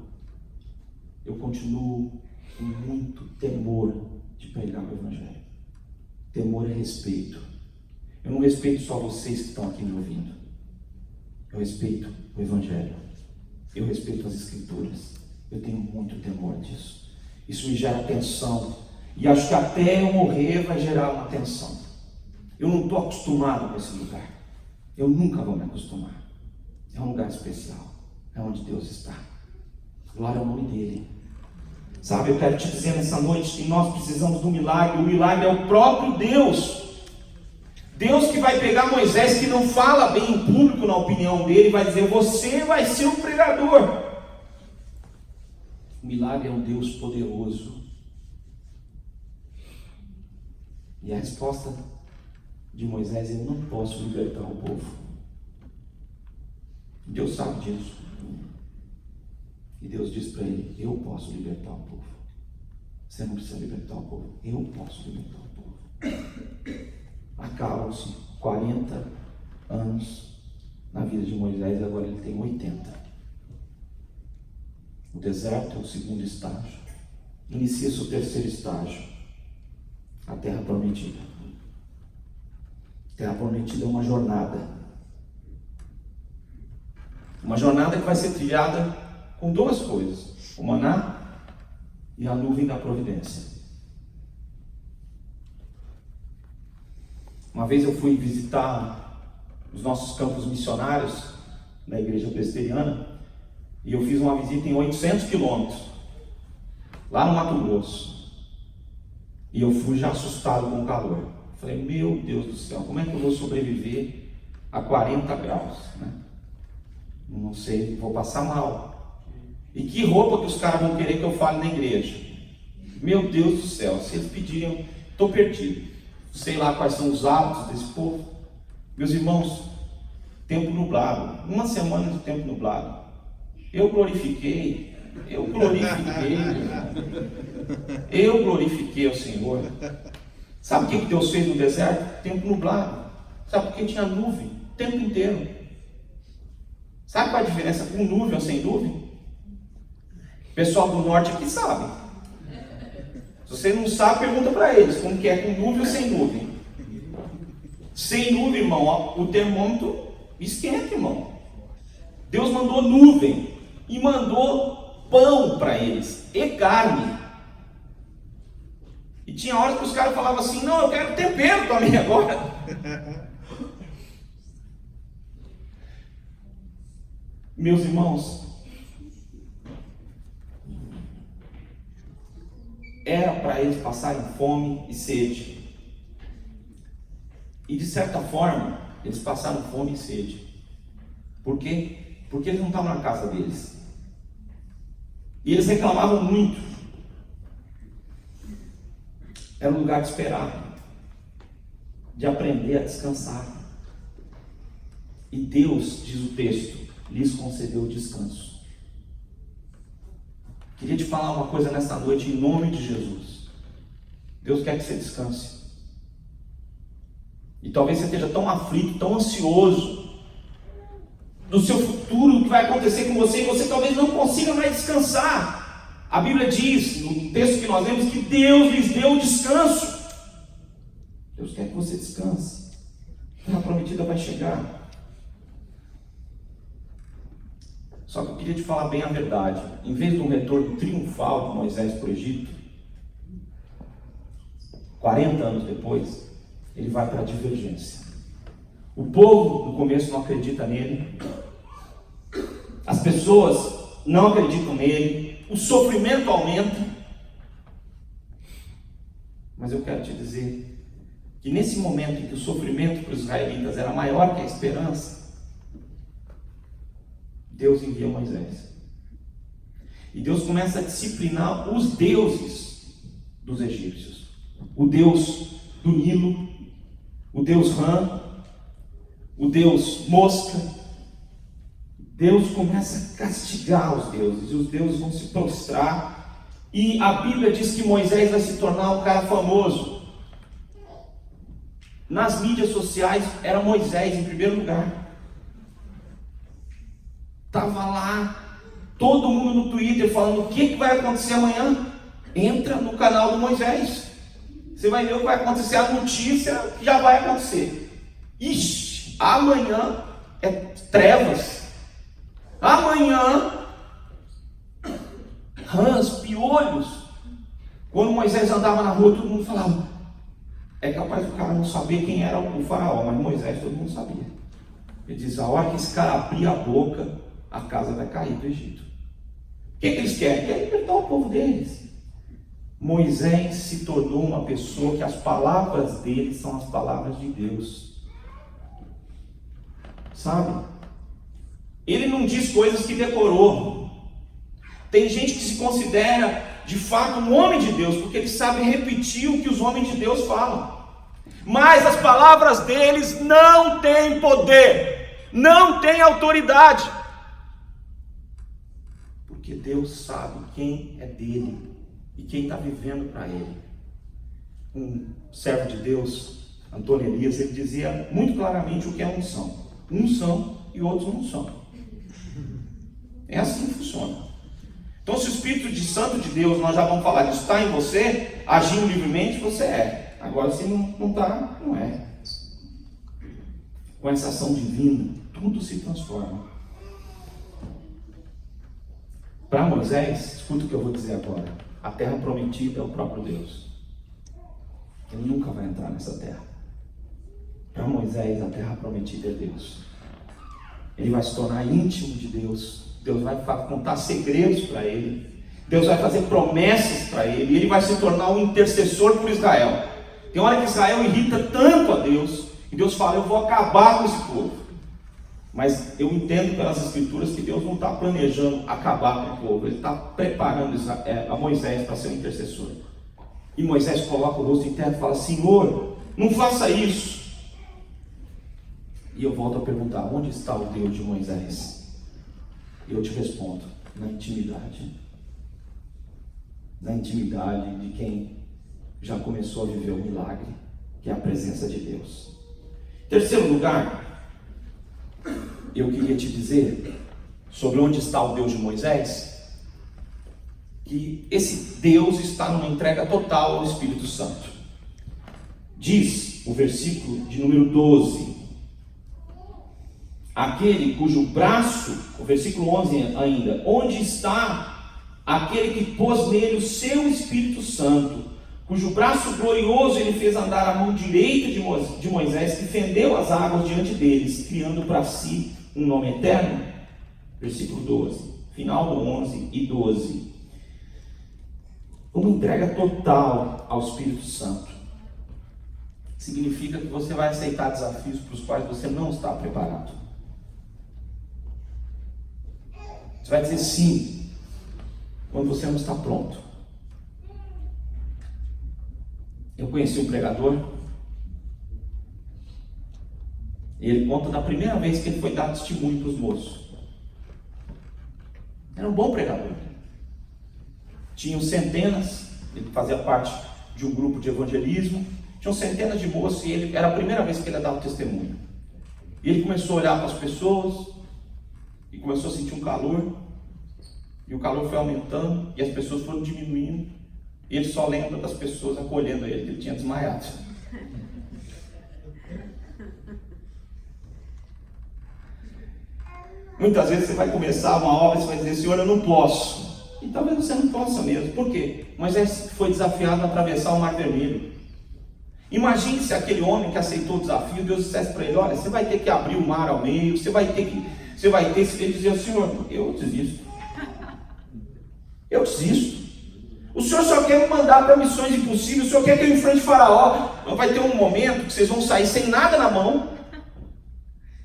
Eu continuo com muito temor de pregar o Evangelho. Temor é respeito. Eu não respeito só vocês que estão aqui me ouvindo. Eu respeito o Evangelho. Eu respeito as Escrituras. Eu tenho muito temor disso. Isso me gera tensão. E acho que até eu morrer vai gerar uma tensão. Eu não estou acostumado com esse lugar. Eu nunca vou me acostumar. É um lugar especial. É onde Deus está. Glória ao nome dele. Sabe, eu quero te dizer nessa noite que nós precisamos do milagre. O milagre é o próprio Deus. Deus que vai pegar Moisés, que não fala bem em público na opinião dele, vai dizer: você vai ser o pregador. O milagre é um Deus poderoso. E a resposta de Moisés: eu não posso libertar o povo. Deus sabe disso. E Deus diz para ele: eu posso libertar o povo. Você não precisa libertar o povo. Eu posso libertar o povo. Acabam-se 40 anos na vida de Moisés, agora ele tem 80. O deserto é o segundo estágio. Inicia-se o terceiro estágio, a terra prometida. A terra prometida é uma jornada. Uma jornada que vai ser trilhada com duas coisas: o maná e a nuvem da providência. Uma vez eu fui visitar os nossos campos missionários na igreja presbiteriana, e eu fiz uma visita em 800 quilômetros, lá no Mato Grosso, e eu fui já assustado com o calor. Falei: meu Deus do céu, como é que eu vou sobreviver a 40 graus, né? Não sei, vou passar mal. E que roupa que os caras vão querer que eu fale na igreja? Meu Deus do céu, se eles pedirem, estou perdido. Sei lá quais são os hábitos desse povo. Meus irmãos, tempo nublado, uma semana de tempo nublado. Eu glorifiquei o Senhor. Sabe o que Deus fez no deserto? Tempo nublado. Sabe por que tinha nuvem o tempo inteiro? Sabe qual é a diferença com nuvem ou sem nuvem? O pessoal do norte aqui sabe. Se você não sabe, pergunta para eles como que é com nuvem ou sem nuvem. Sem nuvem, irmão, ó, o termômetro esquenta, irmão. Deus mandou nuvem e mandou pão para eles e carne. E tinha horas que os caras falavam assim: não, eu quero tempero para mim agora. Meus irmãos, era para eles passarem fome e sede. E de certa forma, eles passaram fome e sede. Por quê? Porque eles não estavam na casa deles. E eles reclamavam muito. Era um lugar de esperar, de aprender a descansar. E Deus, diz o texto, lhes concedeu o descanso. Queria te falar uma coisa nessa noite, em nome de Jesus. Deus quer que você descanse. E talvez você esteja tão aflito, tão ansioso do seu futuro, o que vai acontecer com você, e você talvez não consiga mais descansar. A Bíblia diz, no texto que nós lemos, que Deus lhes deu o descanso. Deus quer que você descanse. A terra prometida vai chegar. Só que eu queria te falar bem a verdade. Em vez de um retorno triunfal de Moisés para o Egito, 40 anos depois, ele vai para a divergência. O povo no começo não acredita nele. As pessoas não acreditam nele. O sofrimento aumenta. Mas eu quero te dizer que nesse momento em que o sofrimento para os israelitas era maior que a esperança, Deus envia Moisés. E Deus começa a disciplinar os deuses dos egípcios. O Deus do Nilo, o Deus Rã, o Deus Mosca. Deus começa a castigar os deuses, e os deuses vão se prostrar. E a Bíblia diz que Moisés vai se tornar um cara famoso. Nas mídias sociais era Moisés em primeiro lugar. Estava lá todo mundo no Twitter falando: o que vai acontecer amanhã? Entra no canal do Moisés, você vai ver o que vai acontecer. A notícia já vai acontecer. Ixi, amanhã é trevas. Amanhã, rãs, piolhos. Quando Moisés andava na rua, todo mundo falava: é capaz do cara não saber quem era o faraó, mas Moisés todo mundo sabia. Ele diz: a hora que esse cara abrir a boca, a casa vai cair do Egito. O que eles querem? Querem libertar o povo deles. Moisés se tornou uma pessoa que as palavras dele são as palavras de Deus. Sabe? Ele não diz coisas que decorou. Tem gente que se considera de fato um homem de Deus, porque ele sabe repetir o que os homens de Deus falam. Mas as palavras deles não têm poder, não têm autoridade. Porque Deus sabe quem é dele e quem está vivendo para ele. Um servo de Deus, Antônio Elias, ele dizia muito claramente o que é unção. Uns são e outros não são. É assim que funciona. Então, se o Espírito Santo de Deus, nós já vamos falar disso, está em você, agindo livremente, você é. Agora, se não está, não é. Com essa ação divina, tudo se transforma. Para Moisés, escuta o que eu vou dizer agora: a terra prometida é o próprio Deus. Ele nunca vai entrar nessa terra. Para Moisés, a terra prometida é Deus. Ele vai se tornar íntimo de Deus. Deus vai contar segredos para ele. Deus vai fazer promessas para ele. E ele vai se tornar um intercessor por Israel. Tem hora que Israel irrita tanto a Deus, e Deus fala: eu vou acabar com esse povo. Mas eu entendo pelas Escrituras que Deus não está planejando acabar com o povo. Ele está preparando a Moisés para ser um intercessor. E Moisés coloca o rosto em terra e fala: Senhor, não faça isso. E eu volto a perguntar: onde está o Deus de Moisés? E eu te respondo: na intimidade. Na intimidade de quem já começou a viver o milagre, que é a presença de Deus. Terceiro lugar, eu queria te dizer sobre onde está o Deus de Moisés, que esse Deus está numa entrega total ao Espírito Santo. Diz o versículo de número 12: aquele cujo braço, o versículo 11 ainda, onde está aquele que pôs nele o seu Espírito Santo, cujo braço glorioso ele fez andar a mão direita de Moisés, que fendeu as águas diante deles, criando para si um nome eterno. Versículo 12, final do 11 e 12. Uma entrega total ao Espírito Santo significa que você vai aceitar desafios para os quais você não está preparado. Você vai dizer sim quando você não está pronto. Eu conheci um pregador e ele conta da primeira vez que ele foi dar testemunho para os moços. Era um bom pregador. Tinham centenas, ele fazia parte de um grupo de evangelismo, tinham centenas de moços e ele era a primeira vez que ele ia dar o testemunho. E ele começou a olhar para as pessoas e começou a sentir um calor, e o calor foi aumentando e as pessoas foram diminuindo, e ele só lembra das pessoas acolhendo ele, que ele tinha desmaiado. Muitas vezes você vai começar uma obra e você vai dizer: Senhor, eu não posso. E talvez você não possa mesmo. Por quê? Moisés foi desafiado a atravessar o Mar Vermelho. Imagine se aquele homem que aceitou o desafio, Deus dissesse para ele: olha, você vai ter que abrir o mar ao meio, ele dizer: Senhor, eu desisto. Eu desisto. O Senhor só quer me mandar para missões impossíveis, o Senhor quer que eu enfrente Faraó. Vai ter um momento que vocês vão sair sem nada na mão,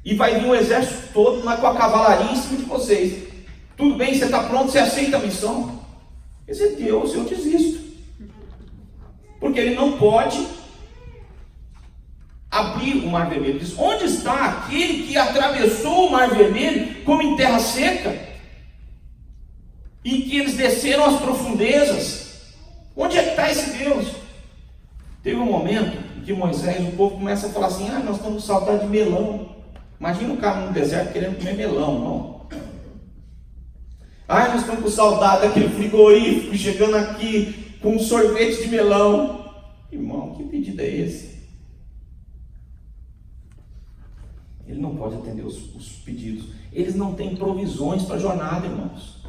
e vai vir um exército todo com a cavalaria em cima de vocês. Tudo bem, você está pronto, você aceita a missão? Quer dizer, Deus, eu desisto. Porque ele não pode abrir o Mar Vermelho. Diz: onde está aquele que atravessou o Mar Vermelho como em terra seca? E que eles desceram às profundezas? Onde é que está esse Deus? Teve um momento em que Moisés, o povo começa a falar assim: nós estamos com saudade de melão. Imagina o cara no deserto querendo comer melão, não? Nós estamos com saudade daquele frigorífico chegando aqui com um sorvete de melão. Irmão, que pedido é esse? Ele não pode atender os pedidos. Eles não têm provisões para a jornada, irmãos.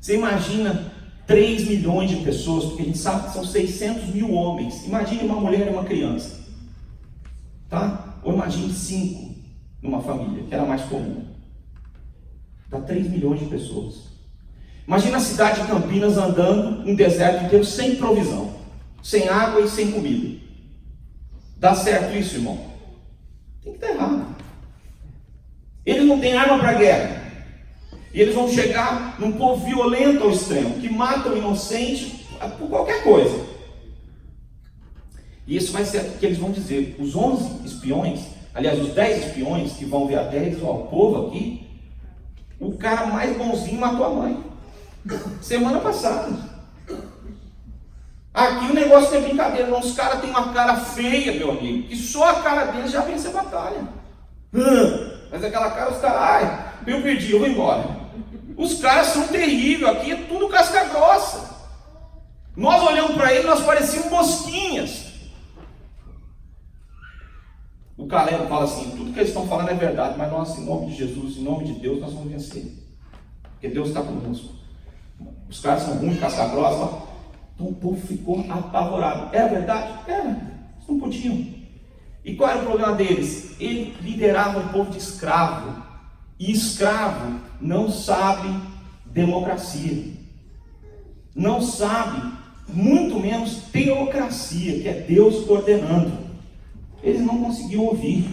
Você imagina 3 milhões de pessoas, porque a gente sabe que são 600 mil homens. Imagine uma mulher e uma criança, tá? Ou imagine 5 numa família, que era mais comum. Dá 3 milhões de pessoas. Imagina a cidade de Campinas andando um deserto inteiro sem provisão, sem água e sem comida. Dá certo isso, irmão? Tem que estar errado. Eles não têm arma para a guerra. E eles vão chegar num povo violento ao extremo, que mata o inocente por qualquer coisa. E isso vai ser o que eles vão dizer. Os 11 espiões, aliás, os 10 espiões que vão ver a terra, eles dizem: o povo aqui, o cara mais bonzinho matou a mãe. Semana passada. Aqui o negócio não é brincadeira, não. Os caras têm uma cara feia, meu amigo, que só a cara deles já vence a batalha. Mas aquela cara, os caras: eu perdi, eu vou embora. Os caras são terríveis, aqui é tudo casca grossa. Nós olhamos para eles, nós parecíamos mosquinhas. O Caleb fala assim: tudo que eles estão falando é verdade, mas nós, em nome de Jesus, em nome de Deus, nós vamos vencer. Porque Deus está conosco. Os caras são ruins, casca grossa. Então o povo ficou apavorado. Era verdade? Era. Eles não podiam. E qual era o problema deles? Ele liderava um povo de escravo. E escravo não sabe democracia. Não sabe, muito menos teocracia, que é Deus coordenando. Eles não conseguiam ouvir.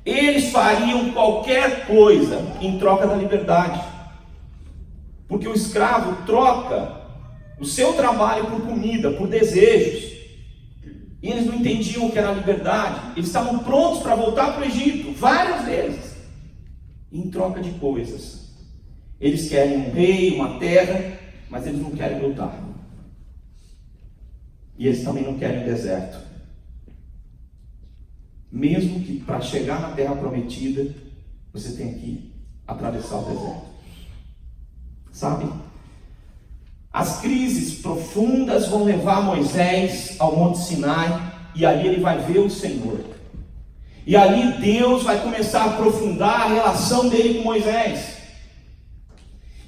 Eles fariam qualquer coisa em troca da liberdade. Porque o escravo troca o seu trabalho por comida, por desejos. E eles não entendiam o que era a liberdade. Eles estavam prontos para voltar para o Egito, várias vezes, em troca de coisas. Eles querem um rei, uma terra, mas eles não querem lutar. E eles também não querem o deserto. Mesmo que para chegar na terra prometida, você tem que atravessar o deserto. Sabe? As crises profundas vão levar Moisés ao Monte Sinai, e ali ele vai ver o Senhor. E ali Deus vai começar a aprofundar a relação dele com Moisés.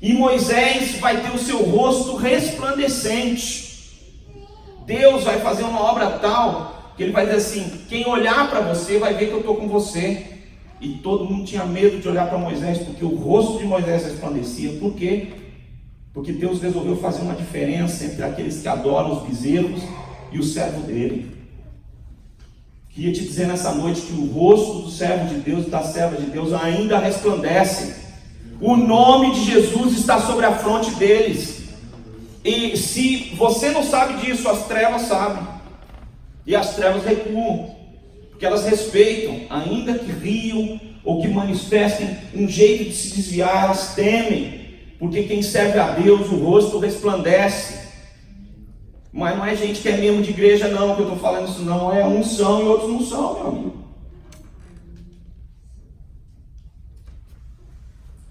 E Moisés vai ter o seu rosto resplandecente. Deus vai fazer uma obra tal que ele vai dizer assim: quem olhar para você vai ver que eu estou com você. E todo mundo tinha medo de olhar para Moisés, porque o rosto de Moisés resplandecia. Por quê? Porque Deus resolveu fazer uma diferença entre aqueles que adoram os bezerros e o servo dele. Queria te dizer nessa noite que o rosto do servo de Deus e da serva de Deus ainda resplandece. O nome de Jesus está sobre a fronte deles. E se você não sabe disso, as trevas sabem. E as trevas recuam, porque elas respeitam, ainda que riam ou que manifestem um jeito de se desviar, elas temem. Porque quem serve a Deus, o rosto resplandece. Mas não é gente que é membro de igreja não, que eu estou falando isso não. É uns são e outros não são, meu amigo.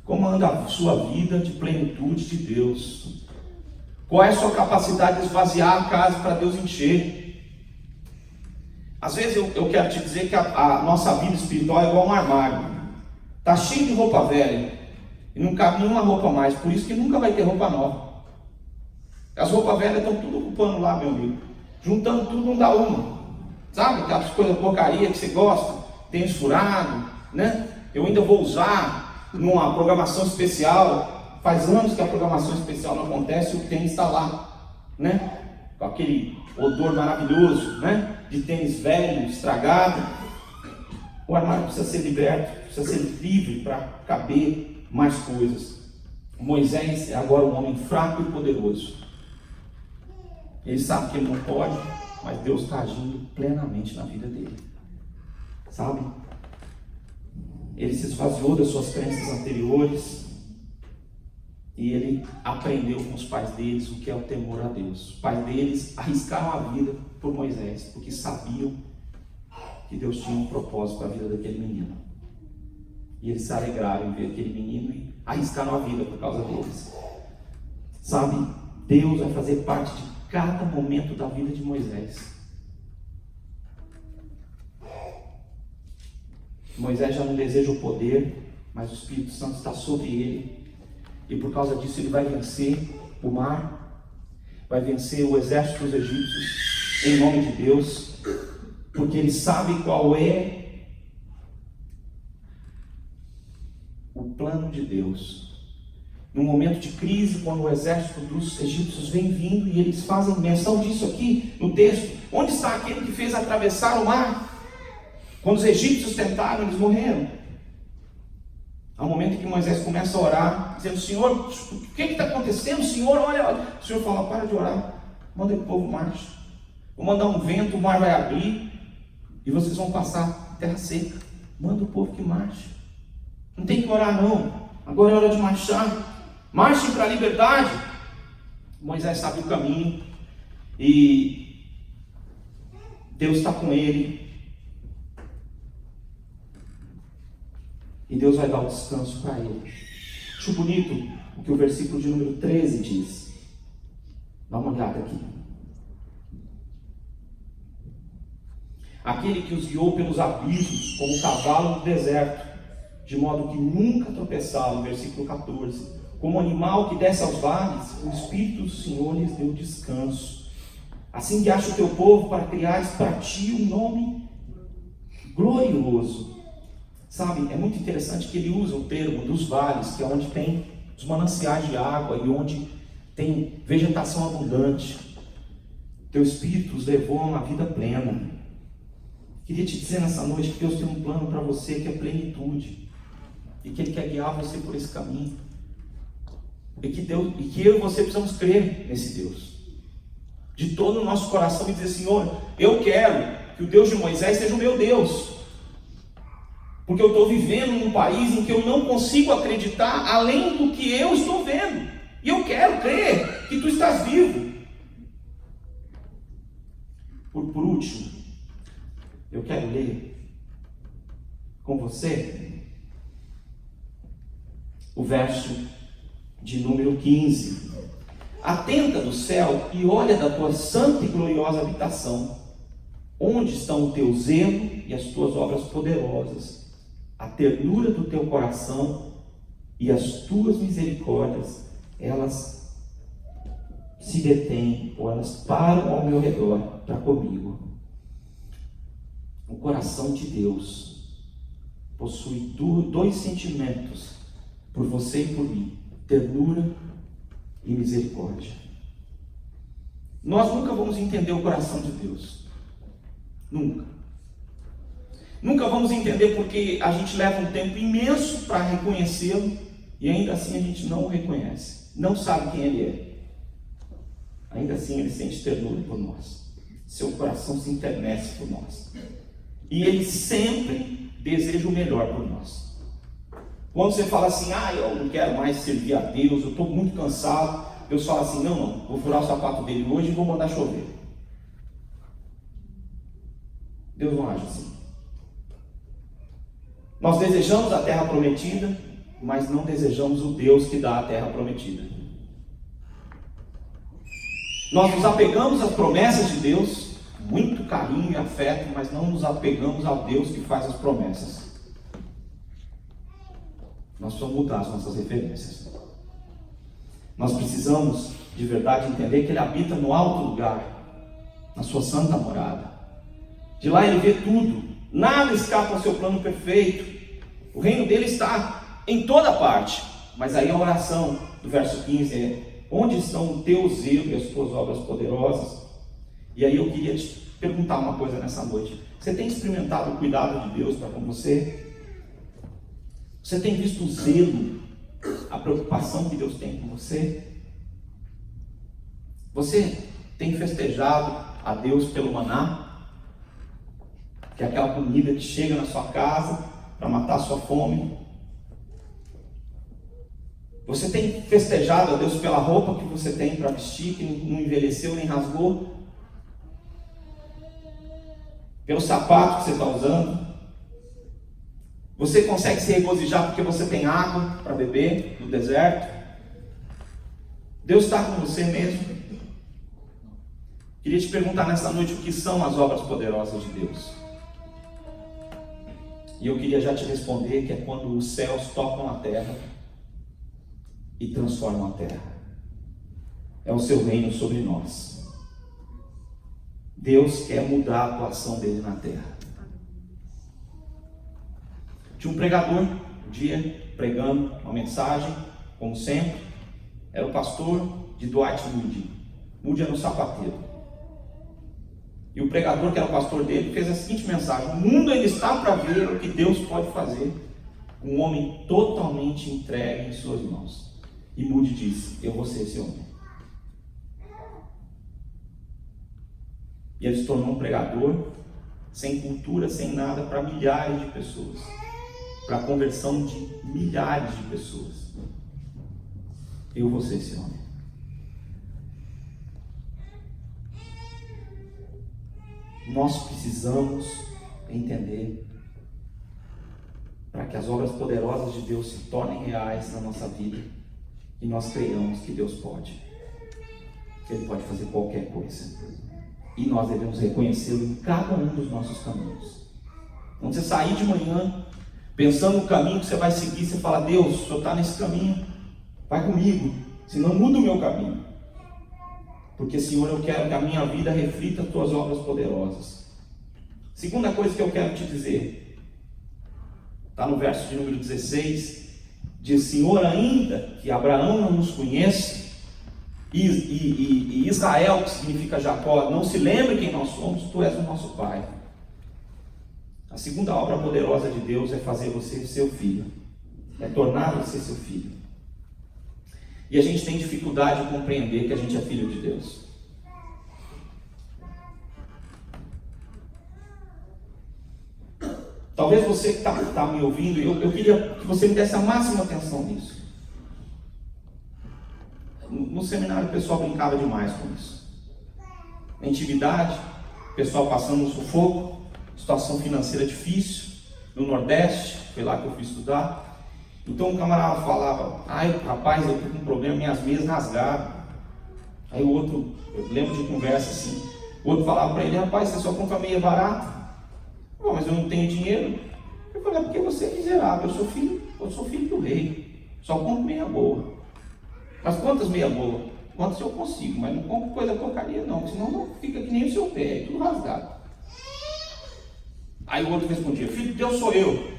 Como anda a sua vida de plenitude de Deus? Qual é a sua capacidade de esvaziar a casa para Deus encher? Às vezes eu quero te dizer que a nossa vida espiritual é igual um armário. Está cheio de roupa velha. E não cabe nenhuma roupa mais, por isso que nunca vai ter roupa nova. As roupas velhas estão tudo ocupando lá, meu amigo. Juntando tudo não dá uma. Sabe aquelas coisas porcaria que você gosta? Tênis furado, né? Eu ainda vou usar numa programação especial. Faz anos que a programação especial não acontece e o tênis está lá, né? Com aquele odor maravilhoso, né? De tênis velho, estragado. O armário precisa ser liberto, precisa ser livre para caber mais coisas. Moisés é agora um homem fraco e poderoso. Ele sabe que ele não pode, mas Deus está agindo plenamente na vida dele. Sabe? Ele se esvaziou das suas crenças anteriores e ele aprendeu com os pais deles o que é o temor a Deus. Os pais deles arriscaram a vida por Moisés, porque sabiam que Deus tinha um propósito para a vida daquele menino. E eles se alegraram em ver aquele menino e arriscaram a vida por causa deles. Sabe, Deus vai fazer parte de cada momento da vida de Moisés. Moisés já não deseja o poder, mas o Espírito Santo está sobre ele. E por causa disso ele vai vencer o mar, vai vencer o exército dos egípcios, em nome de Deus, porque ele sabe qual é o plano de Deus. No momento de crise, quando o exército dos egípcios vem vindo, e eles fazem menção disso aqui no texto, onde está aquele que fez atravessar o mar? Quando os egípcios tentaram, eles morreram. Há um momento que Moisés começa a orar, dizendo: Senhor, o que está acontecendo? Senhor, olha. O Senhor fala: para de orar, manda que o povo marche. Vou mandar um vento, o mar vai abrir e vocês vão passar terra seca. Manda o povo que marche. Não tem que orar não, agora é hora de marchar. Marchem para a liberdade. Moisés sabe o caminho e Deus está com ele. E Deus vai dar o descanso para ele. Acho bonito o que o versículo de número 13 diz. Dá uma olhada aqui. Aquele que os guiou pelos abismos, como cavalo no deserto, de modo que nunca tropeçaram, versículo 14. Como animal que desce aos vales, o Espírito do Senhor lhes deu descanso. Assim guiaste o teu povo para criares para ti um nome glorioso. Sabe, é muito interessante que ele usa o termo dos vales, que é onde tem os mananciais de água e onde tem vegetação abundante. Teu Espírito os levou a uma vida plena. Queria te dizer nessa noite que Deus tem um plano para você que é plenitude. E que Ele quer guiar você por esse caminho. E que eu e você precisamos crer nesse Deus. De todo o nosso coração e dizer: Senhor, eu quero que o Deus de Moisés seja o meu Deus. Porque eu estou vivendo num país em que eu não consigo acreditar além do que eu estou vendo. E eu quero crer que Tu estás vivo. Por último, eu quero ler com você o verso de número 15. Atenta do céu e olha da tua santa e gloriosa habitação. Onde estão o teu zelo e as tuas obras poderosas, a ternura do teu coração e as tuas misericórdias, elas se detêm, ou elas param ao meu redor para comigo. O coração de Deus possui dois sentimentos por você e por mim: ternura e misericórdia. Nós nunca vamos entender o coração de Deus. Nunca. Nunca vamos entender porque a gente leva um tempo imenso para reconhecê-lo e ainda assim a gente não o reconhece. Não sabe quem ele é. Ainda assim ele sente ternura por nós. Seu coração se enternece por nós. E ele sempre deseja o melhor por nós. Quando você fala assim, eu não quero mais servir a Deus, eu estou muito cansado, Deus fala assim, não, vou furar o sapato dele hoje e vou mandar chover. Deus não age assim. Nós desejamos a terra prometida, mas não desejamos o Deus que dá a terra prometida. Nós nos apegamos às promessas de Deus, muito carinho e afeto, mas não nos apegamos ao Deus que faz as promessas. Nós precisamos mudar as nossas referências. Nós precisamos de verdade entender que Ele habita no alto lugar, na sua santa morada. De lá Ele vê tudo, nada escapa ao seu plano perfeito. O reino dele está em toda parte. Mas aí a oração do verso 15 é: onde estão o teu zelo e as tuas obras poderosas? E aí eu queria te perguntar uma coisa nessa noite: você tem experimentado o cuidado de Deus para com você? Você tem visto o zelo, a preocupação que Deus tem com você? Você tem festejado a Deus pelo maná? Que é aquela comida que chega na sua casa para matar a sua fome. Você tem festejado a Deus pela roupa que você tem para vestir, que não envelheceu nem rasgou? Pelo sapato que você está usando? Você consegue se regozijar porque você tem água para beber no deserto? Deus está com você mesmo? Queria te perguntar nessa noite o que são as obras poderosas de Deus. E eu queria já te responder que é quando os céus tocam a terra e transformam a terra. É o seu reino sobre nós. Deus quer mudar a atuação dele na terra. Tinha um pregador um dia pregando uma mensagem, como sempre. Era o pastor de Dwight Moody. Moody era um sapateiro. E o pregador, que era o pastor dele, fez a seguinte mensagem: o mundo ainda está para ver o que Deus pode fazer com um homem totalmente entregue em suas mãos. E Moody disse: eu vou ser esse homem. E ele se tornou um pregador sem cultura, sem nada, para milhares de pessoas, para a conversão de milhares de pessoas. Eu vou ser esse homem. Nós precisamos entender, para que as obras poderosas de Deus se tornem reais na nossa vida, e nós creiamos que Deus pode, que Ele pode fazer qualquer coisa, e nós devemos reconhecê-lo em cada um dos nossos caminhos. Quando você sair de manhã pensando no caminho que você vai seguir, você fala: Deus, o Senhor está nesse caminho, vai comigo, senão muda o meu caminho. Porque, Senhor, eu quero que a minha vida reflita as tuas obras poderosas. Segunda coisa que eu quero te dizer, está no verso de número 16, diz: Senhor, ainda que Abraão não nos conheça, e Israel, que significa Jacó, não se lembre quem nós somos, tu és o nosso Pai. A segunda obra poderosa de Deus é fazer você seu filho, é tornar você seu filho. E a gente tem dificuldade de compreender que a gente é filho de Deus. Talvez você que está me ouvindo, eu queria que você me desse a máxima atenção nisso. No seminário o pessoal brincava demais com isso. Na intimidade, o pessoal passando um sufoco, situação financeira difícil, no Nordeste, foi lá que eu fui estudar. Então o camarada falava: ai rapaz, eu estou com um problema, minhas meias rasgaram. Aí o outro, eu lembro de conversa assim, o outro falava para ele: rapaz, você só compra meia barata? Pô, mas eu não tenho dinheiro. Eu falei: é porque você é miserável, eu sou filho do rei, só compro meia boa. Mas quantas meia boa? Quantas eu consigo, mas não compro coisa porcaria não, senão não fica que nem o seu pé, é tudo rasgado. Aí o outro respondia: filho de Deus sou eu.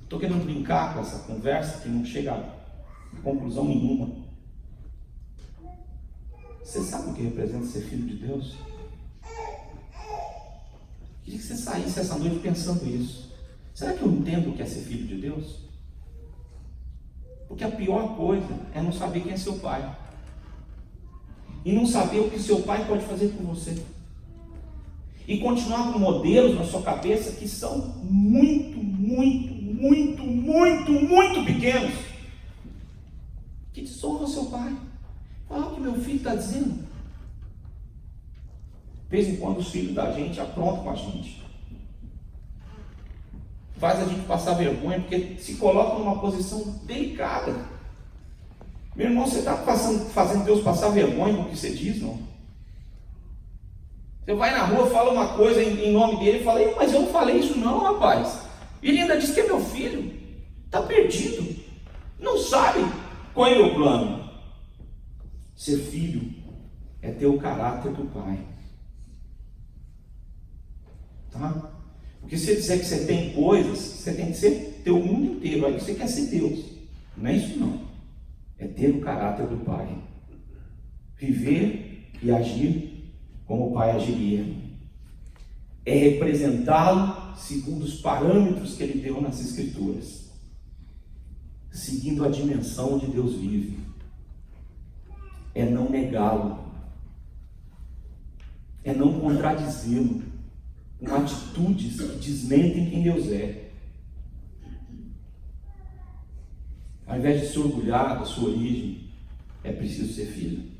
Estou querendo brincar com essa conversa que não chega a conclusão nenhuma. Você sabe o que representa ser filho de Deus? Queria que você saísse essa noite pensando isso. Será que eu entendo o que é ser filho de Deus? Porque a pior coisa é não saber quem é seu pai. E não saber o que seu pai pode fazer por você. E continuar com modelos na sua cabeça que são muito pequenos. Que desonram seu pai. Olha o que meu filho está dizendo. De vez em quando os filhos da gente aprontam com a gente. Faz a gente passar vergonha, porque se coloca numa posição delicada. Meu irmão, você está fazendo Deus passar vergonha com o que você diz, não? Você vai na rua, fala uma coisa em nome dele e fala: mas eu não falei isso não, rapaz. Ele ainda disse que é meu filho. Está perdido. Não sabe qual é o meu plano. Ser filho é ter o caráter do pai. Tá? Porque se você disser que você tem coisas, você tem que ter o mundo inteiro. Aí você quer ser Deus. Não é isso não. É ter o caráter do pai. Viver e agir como o pai agiria. É representá-lo segundo os parâmetros que ele deu nas Escrituras. Seguindo a dimensão onde Deus vive. É não negá-lo. É não contradizê-lo com atitudes que desmentem quem Deus é. Ao invés de se orgulhar da sua origem, é preciso ser filho.